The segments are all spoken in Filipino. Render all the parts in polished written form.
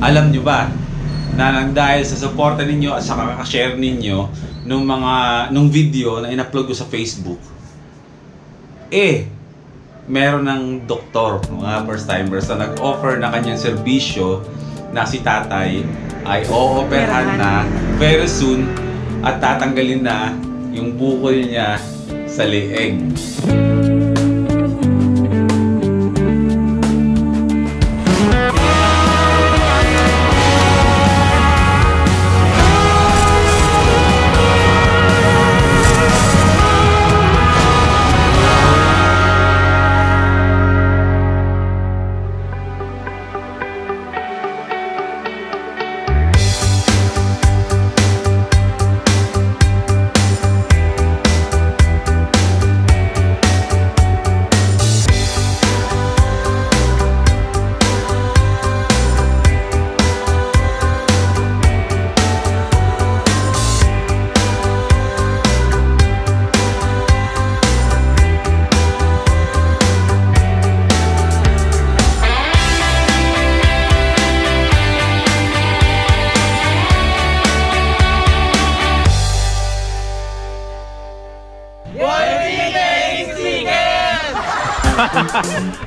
Alam nyo ba na nang dahil sa suporta ninyo at sa kakashare ninyo nung video na in-upload ko sa Facebook, meron ng doktor, mga first timers na nag-offer na kanyang serbisyo na si tatay ay o-operahan na very soon at tatanggalin na yung bukol niya sa leeg.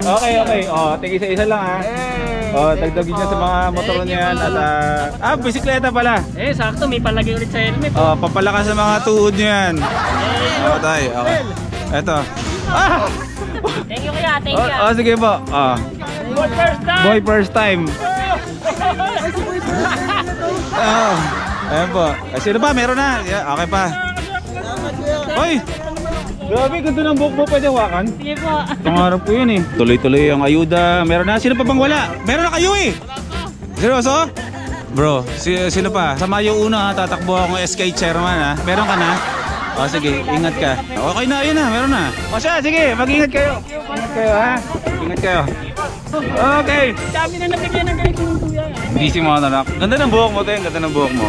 Okay. Tig-isa-isa lang ha. Dagdagin niya sa mga motor niyan at bisikleta pala. Sakto, may palagay ulit sa helmet. Papalakas sa mga tuhod niyan. Tay, okay. Eto. Thank you kuya, thank you. Sige po. Boy first time. Boy first time. Ayan po. Sino ba? Meron na. Okay pa. Hoy! Grabe, ganito ng buhok mo pwede hawakan? Sige po. Pangarap ko yun eh. Tuloy-tuloy ang ayuda. Meron na. Sino pa bang wala? Meron na kayo eh. Seryoso? Bro, sino pa? Sa Mayo 1 ha, tatakbo akong SK chairman ha. Meron ka na? Sige, ingat ka. Okay na, ayun na, meron na. Siya, sige, mag-ingat kayo. Ingat kayo ha. Ingat kayo. Okay. Dami na nabigyan ng ganito ng tuya. Busy mo anak. Ganda ng buhok mo, Teng. Ganda ng buhok mo.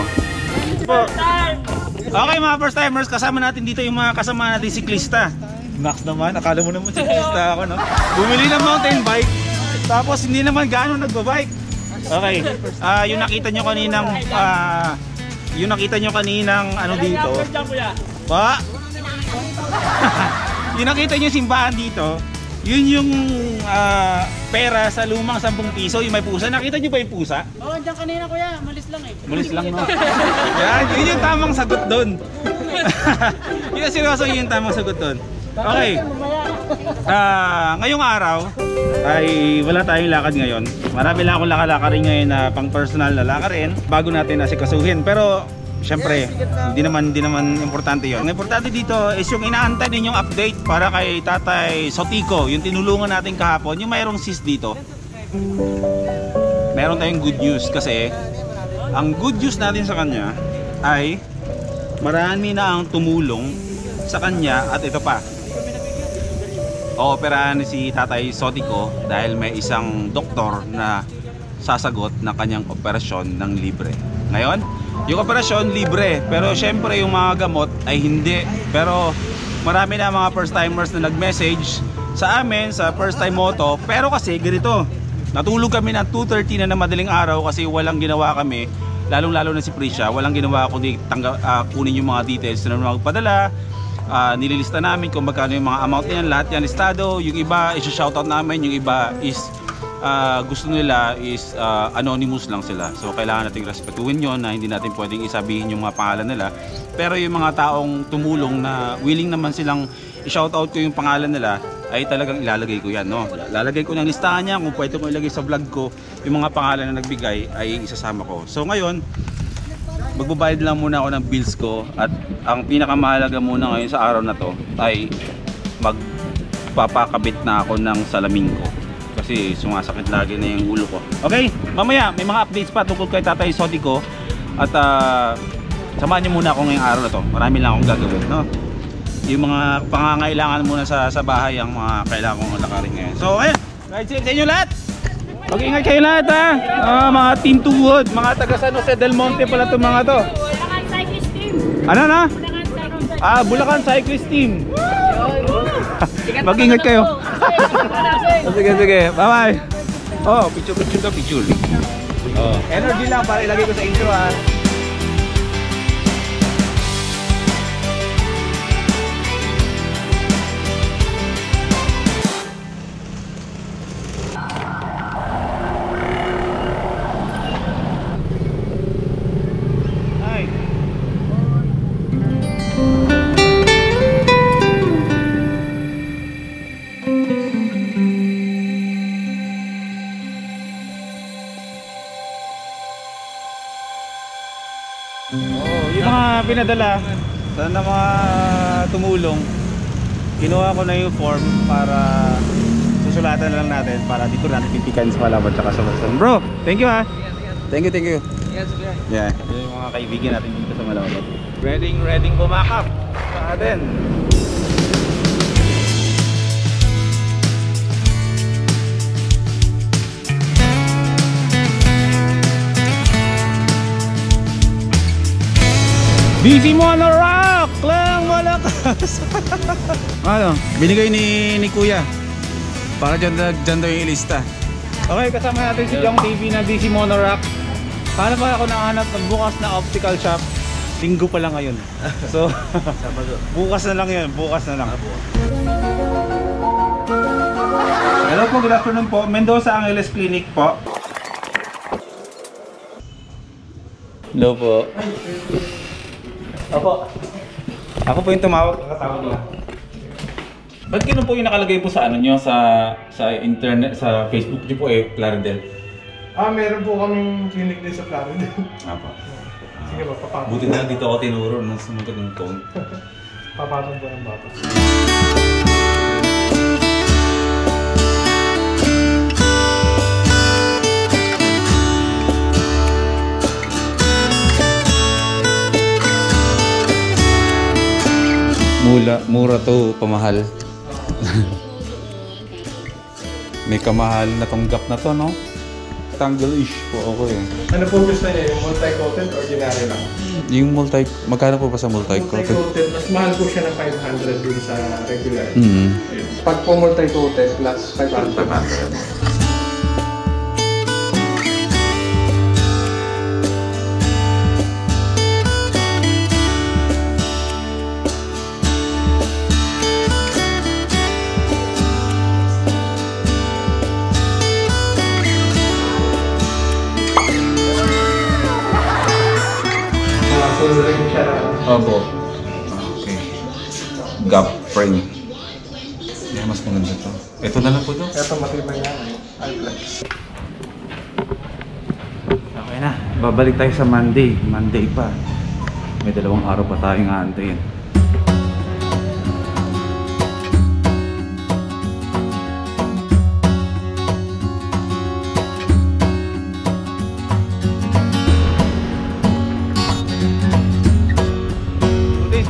Okay mga first timers, kasama natin dito yung mga kasama natin siklista. Max naman, akala mo naman siklista ako no? Bumili ng mountain bike, tapos hindi naman gano'ng nagbabike. Okay, yung nakita nyo kaninang ano dito. Pa? Yung nakita nyo simbahan dito, yun yung pera sa lumang 10 piso, yung may pusa. Nakita nyo ba yung pusa? Oo, dyan kanina kuya, malis lang eh. Malis lang no? Yan, yun yung tamang sagot doon. Yun seryoso, yun yung tamang sagot doon. Okay. Ngayong araw ay wala tayong lakad ngayon. Marami lang akong lakalakarin ngayon na pang personal na lakarin bago natin asikasuhin. Pero siyempre, hindi naman importante yun. Ang importante dito is yung inaantay ninyong update para kay Tatay Sotico, yung tinulungan natin kahapon, yung mayroong cyst dito. Meron tayong good news kasi ang good news natin sa kanya ay marami na ang tumulong sa kanya at ito pa. Ooperahan si Tatay Sotico dahil may isang doktor na sasagot na kanyang operasyon ng libre. Ngayon, yung operasyon libre, pero syempre yung mga gamot ay hindi. Pero marami na mga first timers na nag-message sa amin sa First Time Moto. Pero kasi ganito, natulog kami ng 2:30 na madaling araw kasi walang ginawa kami, lalong-lalo na si Prisha, walang ginawa kundi kunin yung mga details na magpadala. Nililista namin kung magkano yung mga amount niyan, lahat yan listado. Yung iba i-shoutout namin, yung iba is gusto nila is anonymous lang sila. So kailangan nating respetuhin yon na hindi natin pwedeng isabihin yung mga pangalan nila. Pero yung mga taong tumulong na willing naman silang i-shoutout ko yung pangalan nila ay talagang ilalagay ko yan, no? Lalagay ko ng listahan niya, kung pwede ko ilagay sa vlog ko yung mga pangalan na nagbigay ay isasama ko. So ngayon, magbabayad lang muna ako ng bills ko at ang pinakamahalaga muna ngayon sa araw na to ay magpapakabit na ako ng salamin ko. Kasi sumasakit lagi na yung ulo ko. Okay, mamaya may mga updates pa tungkol kay Tatay Sotico. At samahan niyo muna ako ngayong araw na to. Marami lang akong gagawin, no? Yung mga pangangailangan muna sa bahay ang mga kailangan kong lakarin ngayon. So ayun, ride safe sa inyo lahat. Mag-ingat kayo lahat ha. Mga Team Tuhod, mga taga San Jose del Monte pala itong mga to. Bulacan Cyclist Team. Ano na? Bulacan Bulacan Cyclist Cyclist Team. Mag-ingat kayo. Sige, bye bye. Picture. Oh, energy lang para ilagay ko sa intro ha. Yung mga pinadala, sana mga tumulong, kinuha ko na yung form para susulatan na lang natin para dito natin pipikan sa Malabon tsaka sa Boston. Bro, thank you ha. Thank you. Yeah, yung mga kaibigan natin dito sa Malabon. Ready kumakap sa atin. DC Monorack lang malakas. Ano? Binigay ni Kuya para dyan daw yung ilista. Okay, kasama natin si Jong TV na DC Monorack. Paano ba ako nakahanap ng bukas na optical shop? Linggo pa lang ngayon. So, bukas na lang yun. Bukas na lang. Hello po, good afternoon po. Mendoza Angeles Clinic po. Hello po. Ako po yung tumawag, nakatawag lang. Ba't ganun po yung nakalagay po sa ano nyo, sa internet, sa Facebook nyo po Plaridel? Meron po kaming clinic din sa Plaridel. Apa. Sige ba, papatong. Buti na dito ako tinuro nung sumunod ng tone. Papatong po ng bata. Mura to, pamahal. May kamahal na tunggap na to, no? Tangle-ish po ako eh. Ano po gusto niya? Yung multi-coated or ordinary lang? Yung magkano po ba sa multi-coated? Multi-coated, mas mahal po siya ng 500 din sa regular. Pag po multi-coated plus 500. Full ring siya na. Opo. Okay. Gap frame. Yeah, mas maganda to. Ito na lang po to. Ito matibay na. Alplex. Okay na. Babalik tayo sa Monday. Monday pa. May 2 araw pa tayong aantayin.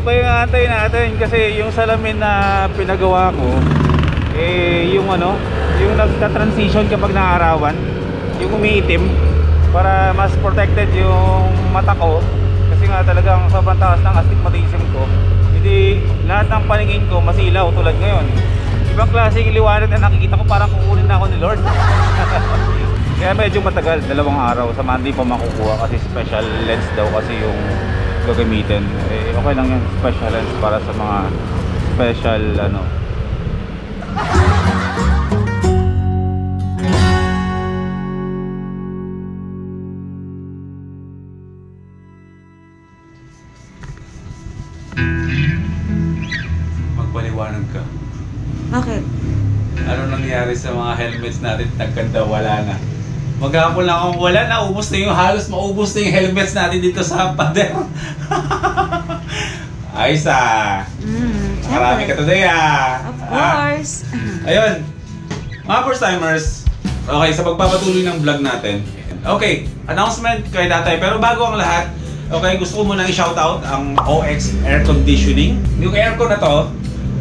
Pa yung aantayin natin kasi yung salamin na pinagawa ko yung nagka-transition kapag naarawan, yung umiitim para mas protected yung mata ko kasi nga talagang sobrang taas ng astigmatism ko. Hindi lahat ng paningin ko masilaw tulad ngayon. Ibang klaseng liwanag na nakikita ko, parang kukunin na ako ni Lord. Kaya medyo matagal, 2 araw. Sa Monday pa makukuha kasi special lens daw kasi yung gagamitin. Okay lang yan, special lens para sa mga special Magpaliwanag ka. Bakit? Ano nangyari sa mga helmets natin? Nagkanda, wala na. Maghapon lang akong wala na, ubos na yung halos maubos na yung helmets natin dito sa pader. Ayos marami ka today Of course. Ayun, mga first timers. Okay, sa pagpapatuloy ng vlog natin. Okay, announcement kay Tatay. Pero bago ang lahat, okay, gusto ko munang i-shoutout ang OX Air Conditioning. Yung aircon na to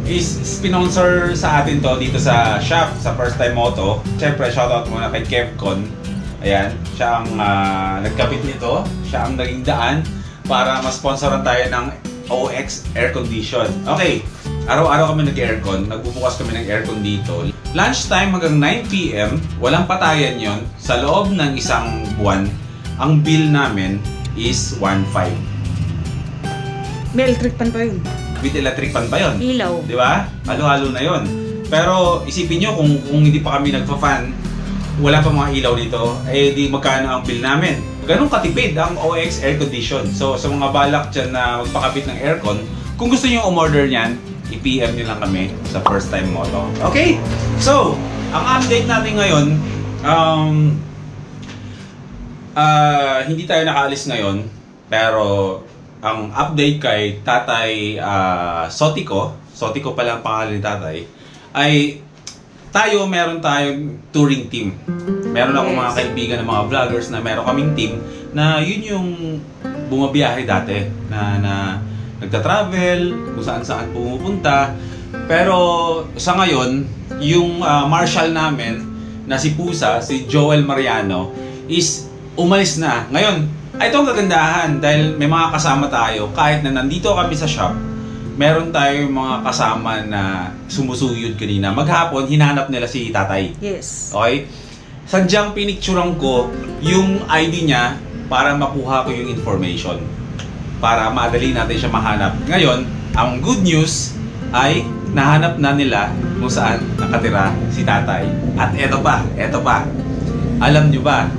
is sponsor sa atin to dito sa shop, sa First Time Moto. Siyempre, shoutout muna kay Kevcon. Ayan, siya ang nagkapit nito. Siya ang naging daan para ma-sponsoran tayo ng OX Air Condition. Okay, araw-araw kami nag-aircon. Nagbubukas kami ng aircon dito. Lunchtime hanggang 9 PM, walang patayan yon sa loob ng isang buwan. ang bill namin is 1.5. May electric pan pa yun. With electric pan pa yun. Ilaw. Di ba? Halo-halo na yun. Pero isipin nyo kung hindi pa kami nagpa-fan, wala pa mga ilaw dito, eh di magkano ang bill namin. Ganun katipid ang OX Air Condition. So sa mga balak dyan na magpakabit ng aircon, kung gusto nyo umorder nyan, i-PM nyo lang kami sa First Time Moto. Okay? So, ang update natin ngayon, hindi tayo nakaalis ngayon, pero ang update kay Tatay Sotico pala ang pangalan ni Tatay, ay meron tayong touring team. Meron ako mga kaibigan ng mga vloggers na meron kaming team na yun yung bumabiyahe dati na nagta-travel, kung saan pumupunta. Pero sa ngayon, yung marshal namin na si Pusa, si Joel Mariano, is umalis na. Ngayon, ito ang kagandahan dahil may mga kasama tayo. Kahit na nandito kami sa shop, meron tayong mga kasama na sumusuyod kanina. Maghapon, hinanap nila si Tatay. Yes. Okay? Sadyang pinicturean ko yung ID niya para makuha ko yung information. Para madali natin siya mahanap. Ngayon, ang good news ay nahanap na nila kung saan nakatira si Tatay. At eto pa. Alam nyo ba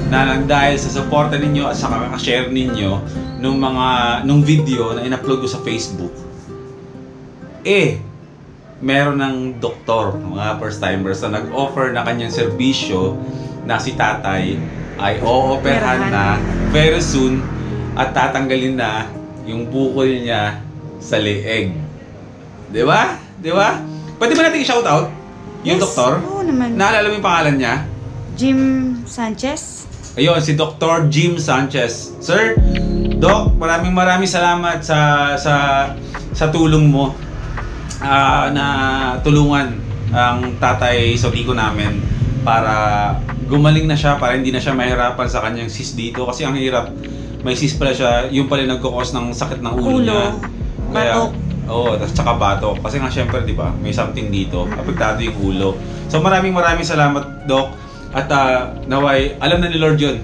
na dahil sa suporta ninyo at sa share ninyo nung video na in-upload ko sa Facebook, meron ng doktor, mga first timers na nag-offer na kanyang serbisyo na si Tatay ay o-operahan na very soon at tatanggalin na yung bukol niya sa leeg. Di ba? Pwede ba natin i-shoutout yung Yes, doktor? oo naman. Naalala mo yung pangalan niya? Jim Sanchez. Ayun, si Dr. Jim Sanchez. Sir, Doc, maraming salamat sa tulong mo na tulungan ang Tatay Sotico namin para gumaling na siya, para hindi na siya mahirapan sa kanyang cyst dito. Kasi ang hirap, may cyst pala siya, yung pala nagkukos ng sakit ng ulo niya. Batok. Oo, tsaka batok. Kasi nga syempre, di ba, may something dito, apektado yung ulo. So maraming salamat, Doc. At naway, alam na ni Lord yun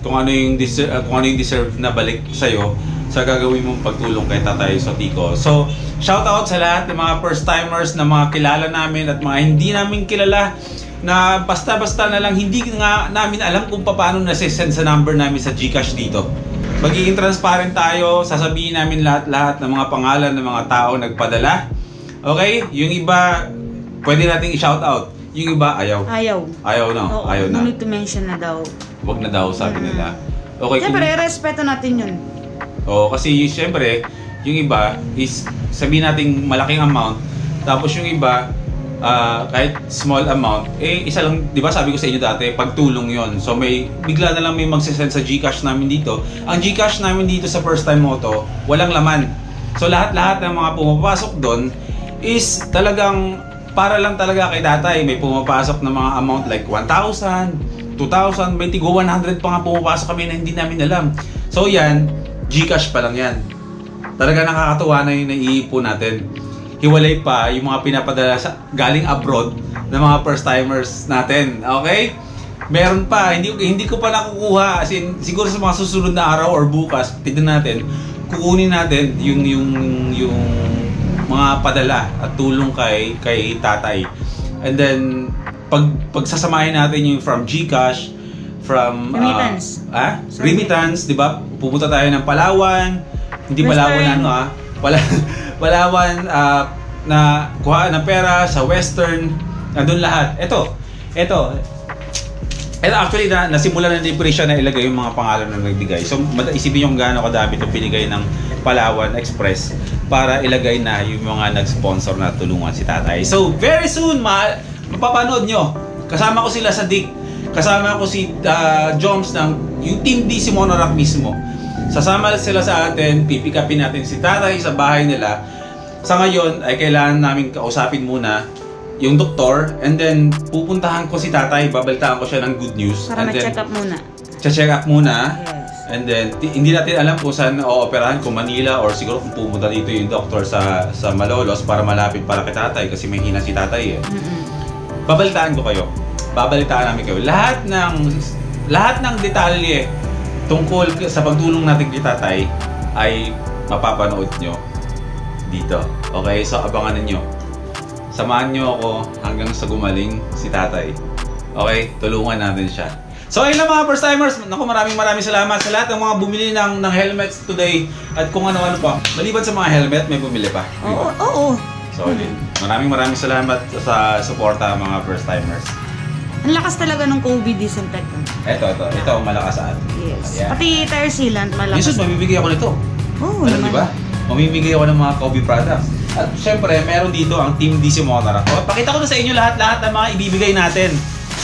kung ano yung deserve na balik sa'yo sa gagawin mong pagtulong kay Tatay Sotico. So, shout out sa lahat ng mga first timers na mga kilala namin at mga hindi namin kilala na basta-basta na lang hindi nga namin alam kung paano nasisend sa number namin sa GCash dito. Magiging transparent tayo, sasabihin namin lahat-lahat ng mga pangalan ng mga tao nagpadala. Okay? Yung iba, pwede nating i-shout out. Yung iba, ayaw. Ayaw na. Oo, Ayaw na. no need to mention na daw. Wag na daw, sabi nila. Okay, Siyempre, respeto natin yun. kasi siyempre, yung iba is sabihin nating malaking amount, tapos yung iba kahit small amount, isa lang, di ba sabi ko sa inyo dati, pagtulong yon. So bigla na lang may magsisend sa GCash namin dito. Ang GCash namin dito sa First Time Moto, walang laman. So lahat ng mga pumapasok doon is talagang para lang talaga kay Tatay. May pumapasok na mga amount like 1,000, 2,000, 100 pa nga pumapasok kami na hindi namin alam. So yan, GCash pa lang yan. Talaga nakakatuwa na yung naiipon natin. Hiwalay pa yung mga pinapadala galing abroad na mga first timers natin. Okay? Meron pa, hindi ko pa nakukuha. As in, siguro sa mga susunod na araw or bukas, tignan natin, kukunin natin yung mga padala at tulong kay Tatay. And then pagsasamahin natin yung from GCash, from Remittance. Remittance, 'di ba? Pupunta tayo ng Palawan, hindi Palawan Palawan na kuha ng pera sa Western, nandun lahat. Ito actually nasimulan na din siya na ilagay yung mga pangalan na nagbigay. So isipin yung gaano kadami itong pinigay ng Palawan Express para ilagay na yung mga nag-sponsor na tulungan si Tatay. So very soon mapapanood nyo. Kasama ko sila sa Dick. Kasama ko si Joms ng yung Team DC Monorack mismo. Sasama sila sa atin, pipikapin natin si Tatay sa bahay nila. Sa ngayon ay kailangan namin kausapin muna yung doktor, and then pupuntahan ko si Tatay, babaltaan ko siya ng good news. Para ma-check up muna. Check up muna. Yes. And then hindi natin alam kung saan o-operahan, kung Manila or siguro kung pumunta dito yung doktor sa Malolos para malapit para kay Tatay kasi may hina si Tatay eh. Babalitaan ko kayo. Babalitaan namin kayo. Lahat ng detalye tungkol sa pagtulong natin kay tatay ay mapapanood nyo dito. Okay, so abangan ninyo. Samahan nyo ako hanggang sa gumaling si tatay. Okay, tulungan natin siya. So ayun lang mga first timers. Naku, maraming salamat sa lahat ng mga bumili ng helmets today at kung ano-ano pa. Maliban sa mga helmet, may bumili pa. Oo. Solid. Maraming salamat sa suporta mga first timers. Ang lakas talaga ng COVID disinfectant. Ito ang malakas sa atin. Yes. Ayan. Pati tire sealant, malakas. Jesus, mamimigay ako nito. Oo, Alam niyo ba? Mamimigay ako ng mga Kobe products. At syempre, meron dito ang Team DC Monorack. O, pakita ko na sa inyo lahat ng mga ibibigay natin.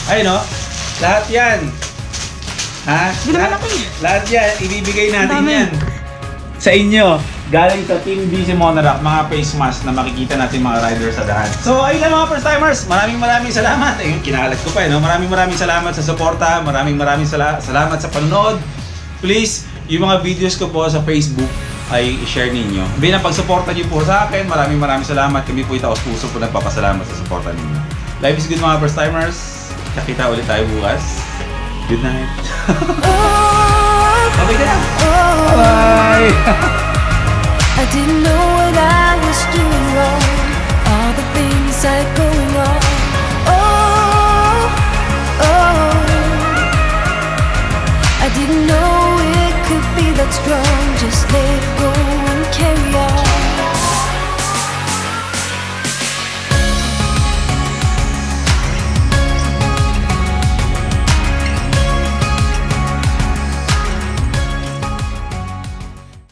Ayun o. Lahat yan. Ha? Hindi naman laki. Lahat yan. Ibibigay natin Dami. yan. Sa inyo. Galing sa Team DC Monorack. Mga face mask na makikita natin mga riders sa daan. So, ayun lang mga first timers. Maraming salamat. Ayun, kinalat ko pa eh. No? Maraming salamat sa suporta. Maraming salamat sa panonood. Please, yung mga videos ko po sa Facebook ay i-share ninyo. Bilang pag-suporta niyo po sa akin, maraming salamat. Kami po itaos puso po nagpapasalamat sa suporta ninyo. Life is good mga first timers. Kakita ulit tayo bukas. Good night. Okay ka na. Bye! I didn't know what I was doing wrong. All the things I could